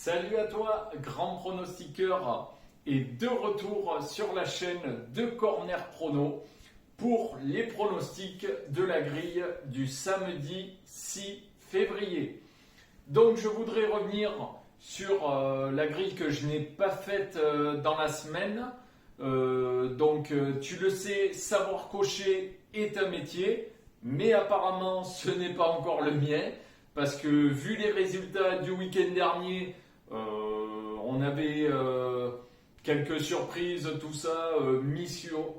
Salut à toi, grand pronostiqueur, et de retour sur la chaîne de Corner Prono pour les pronostics de la grille du samedi 6 février. Donc je voudrais revenir sur la grille que je n'ai pas faite dans la semaine. Tu le sais, savoir cocher est un métier, mais apparemment ce n'est pas encore le mien. Parce que vu les résultats du week-end dernier, on avait quelques surprises, tout ça,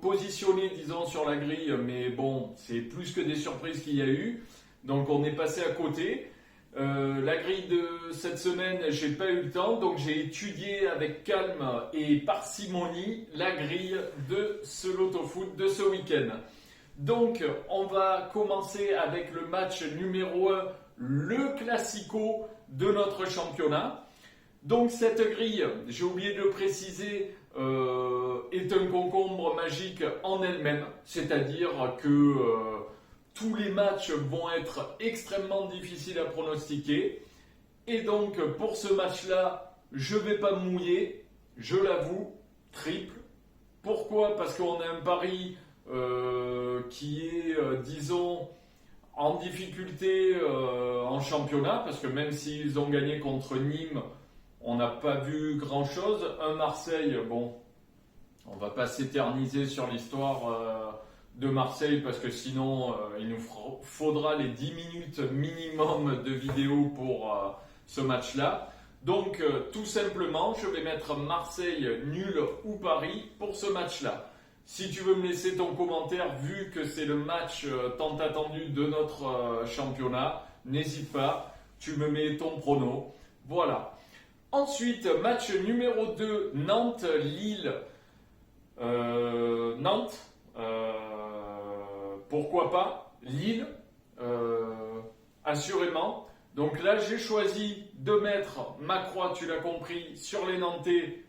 positionné disons sur la grille, mais bon, c'est plus que des surprises qu'il y a eu, donc on est passé à côté. La grille de cette semaine, j'ai pas eu le temps, donc j'ai étudié avec calme et parcimonie la grille de ce loto-foot de ce week-end. Donc on va commencer avec le match numéro 1, le classico de notre championnat. Donc cette grille, j'ai oublié de le préciser, est un concombre magique en elle-même, c'est-à-dire que tous les matchs vont être extrêmement difficiles à pronostiquer. Et donc pour ce match-là, je ne vais pas me mouiller, je l'avoue, triple. Pourquoi ? Parce qu'on a un pari qui est, disons, en difficulté en championnat, parce que même s'ils ont gagné contre Nîmes, on n'a pas vu grand-chose. Un Marseille, bon, on va pas s'éterniser sur l'histoire de Marseille, parce que sinon, il nous faudra les 10 minutes minimum de vidéo pour ce match-là. Donc, tout simplement, je vais mettre Marseille nul ou Paris pour ce match-là. Si tu veux me laisser ton commentaire, vu que c'est le match tant attendu de notre championnat, n'hésite pas, tu me mets ton prono. Voilà. Ensuite, match numéro 2, Nantes-Lille. Nantes, pourquoi pas, Lille, assurément. Donc là, j'ai choisi de mettre ma croix, tu l'as compris, sur les Nantais,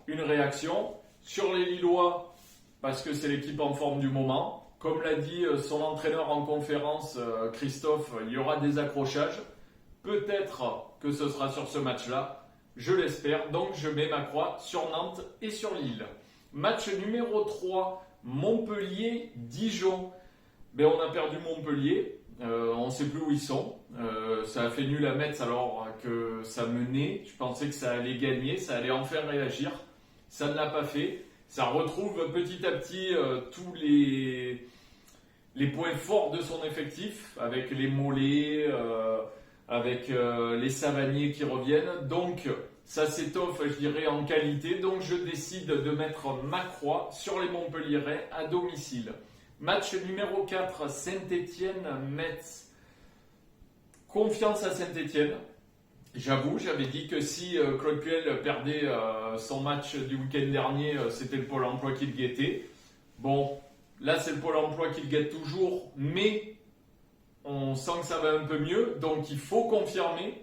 une réaction. Sur les Lillois, parce que c'est l'équipe en forme du moment. Comme l'a dit son entraîneur en conférence, Christophe, il y aura des accrochages. Peut-être que ce sera sur ce match-là, je l'espère. Donc je mets ma croix sur Nantes et sur Lille. Match numéro 3, Montpellier-Dijon. On a perdu Montpellier, on ne sait plus où ils sont. Ça a fait nul à Metz alors que ça menait. Je pensais que ça allait gagner, ça allait en faire réagir. Ça ne l'a pas fait. Ça retrouve petit à petit tous les points forts de son effectif, avec les Mollets, avec les Savanier qui reviennent. Donc ça s'étoffe, je dirais, en qualité. Donc je décide de mettre ma croix sur les Montpelliérais à domicile. Match numéro 4, Saint-Étienne-Metz. Confiance à Saint-Étienne. J'avoue, j'avais dit que si Claude Puel perdait son match du week-end dernier, c'était le Pôle emploi qui le guettait. Bon, là c'est le Pôle emploi qui le guette toujours, mais on sent que ça va un peu mieux, donc il faut confirmer,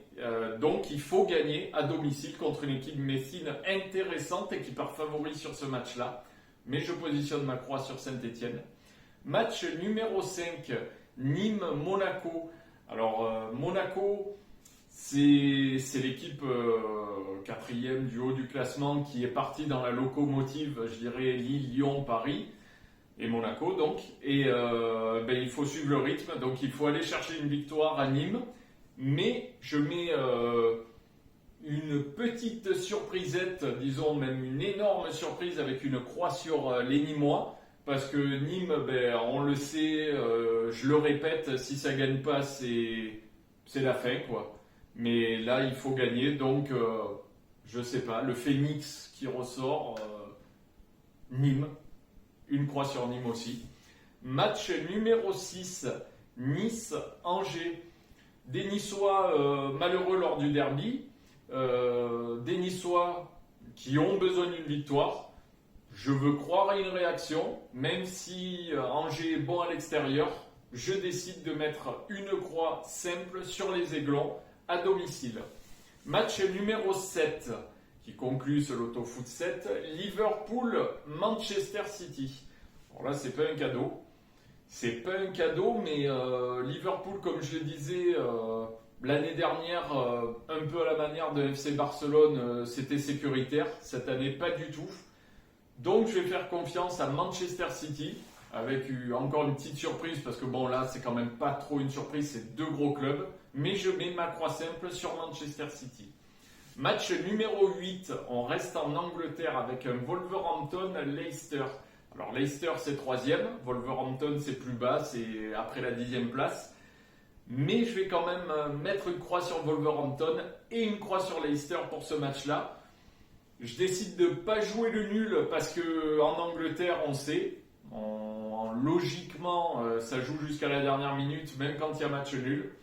donc il faut gagner à domicile contre une équipe messine intéressante et qui part favori sur ce match-là. Mais je positionne ma croix sur Saint-Étienne. Match numéro 5, Nîmes-Monaco. Alors Monaco, c'est l'équipe quatrième du haut du classement qui est partie dans la locomotive, je dirais Lille, Lyon, Paris et Monaco donc. Et il faut suivre le rythme, donc il faut aller chercher une victoire à Nîmes. Mais je mets une petite surprisette, disons même une énorme surprise avec une croix sur les Nîmois. Parce que Nîmes, on le sait, je le répète, si ça ne gagne pas, c'est la fin, quoi. Mais là, il faut gagner, donc je sais pas, le Phénix qui ressort, Nîmes, une croix sur Nîmes aussi. Match numéro 6, Nice-Angers. Des Niçois malheureux lors du derby, des Niçois qui ont besoin d'une victoire. Je veux croire à une réaction, même si Angers est bon à l'extérieur, je décide de mettre une croix simple sur les Aiglons à domicile. Match numéro 7, qui conclut ce Loto Foot 7, Liverpool-Manchester City. Alors là, c'est pas un cadeau. C'est pas un cadeau, mais Liverpool, comme je le disais, L'année dernière, un peu à la manière de FC Barcelone, c'était sécuritaire. Cette année, pas du tout. Donc, je vais faire confiance à Manchester City, avec encore une petite surprise, parce que bon, là, c'est quand même pas trop une surprise, c'est deux gros clubs. Mais je mets ma croix simple sur Manchester City. Match numéro 8, on reste en Angleterre avec un Wolverhampton-Leicester. Alors Leicester c'est 3e, Wolverhampton c'est plus bas, c'est après la 10e place. Mais je vais quand même mettre une croix sur Wolverhampton et une croix sur Leicester pour ce match-là. Je décide de ne pas jouer le nul parce qu'en Angleterre on sait, logiquement ça joue jusqu'à la dernière minute même quand il y a match nul.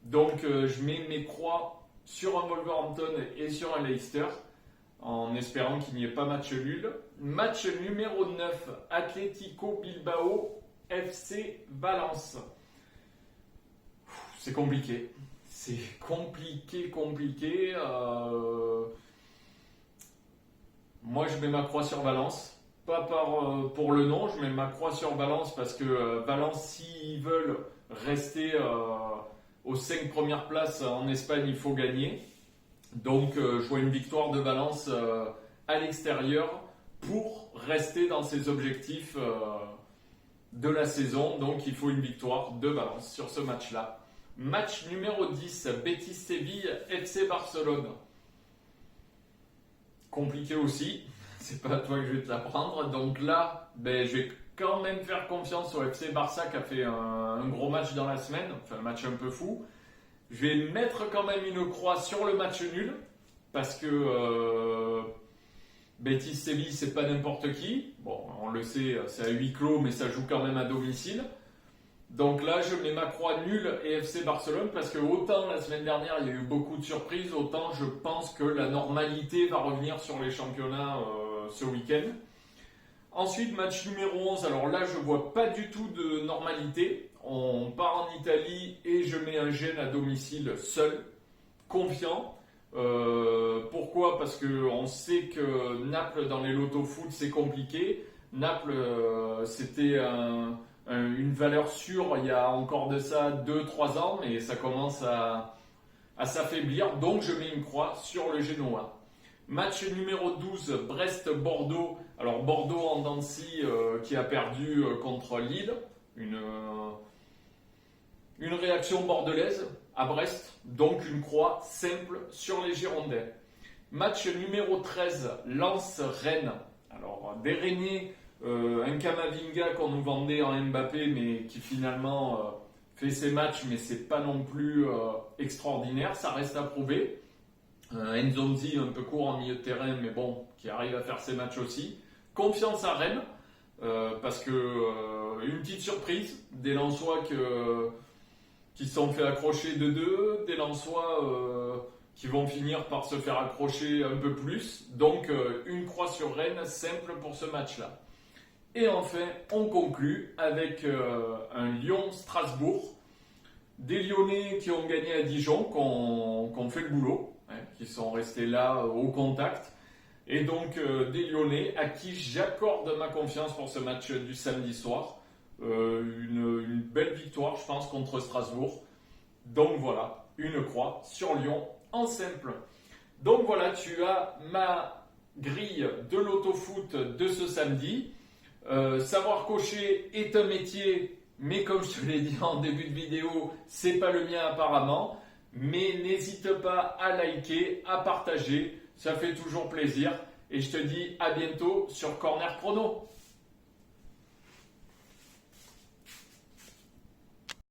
Donc je mets mes croix sur un Wolverhampton et sur un Leicester, en espérant qu'il n'y ait pas match nul. Match numéro 9, Atlético Bilbao, FC Valence. C'est compliqué. C'est compliqué. Moi, je mets ma croix sur Valence. Pas pour le nom, je mets ma croix sur Valence parce que Valence, s'ils veulent rester aux 5 premières places en Espagne, il faut gagner. Donc, je vois une victoire de Valence à l'extérieur pour rester dans ses objectifs de la saison. Donc, il faut une victoire de Valence sur ce match-là. Match numéro 10, Betis Séville, FC Barcelone. Compliqué aussi. C'est pas à toi que je vais te l'apprendre. Donc là, je vais quand même faire confiance au FC Barça qui a fait un gros match dans la semaine, enfin un match un peu fou. Je vais mettre quand même une croix sur le match nul parce que Betis Séville c'est pas n'importe qui. Bon, on le sait, c'est à huis clos mais ça joue quand même à domicile. Donc là, je mets ma croix nulle et FC Barcelone parce que autant la semaine dernière il y a eu beaucoup de surprises, autant je pense que la normalité va revenir sur les championnats ce week-end. Ensuite, match numéro 11, alors là je vois pas du tout de normalité. On part en Italie et je mets un Gênes à domicile seul, confiant. Pourquoi ? Parce qu'on sait que Naples dans les lotos foot c'est compliqué. Naples c'était une valeur sûre il y a encore de ça 2-3 ans, mais ça commence à s'affaiblir. Donc je mets une croix sur le Genoa. Match numéro 12, Brest-Bordeaux. Alors Bordeaux en dents de scie qui a perdu contre Lille. Une réaction bordelaise à Brest. Donc une croix simple sur les Girondins. Match numéro 13, Lens-Rennes. Alors des Rennais, un Camavinga qu'on nous vendait en Mbappé mais qui finalement fait ses matchs mais c'est pas non plus extraordinaire. Ça reste à prouver. Nzonzi un peu court en milieu de terrain mais bon, qui arrive à faire ses matchs aussi. Confiance à Rennes parce que une petite surprise, des Lensois qui se sont fait accrocher de 2, des Lensois qui vont finir par se faire accrocher un peu plus. Donc une croix sur Rennes simple pour ce match-là. Et enfin, on conclut avec un Lyon-Strasbourg. Des Lyonnais qui ont gagné à Dijon, qui ont fait le boulot, qui sont restés là au contact. Et donc des Lyonnais à qui j'accorde ma confiance pour ce match du samedi soir. Une belle victoire, je pense, contre Strasbourg. Donc voilà, une croix sur Lyon en simple. Donc voilà, tu as ma grille de l'autofoot de ce samedi. Savoir cocher est un métier, mais comme je te l'ai dit en début de vidéo, c'est pas le mien apparemment. Mais n'hésite pas à liker, à partager, ça fait toujours plaisir. Et je te dis à bientôt sur Corner Prono.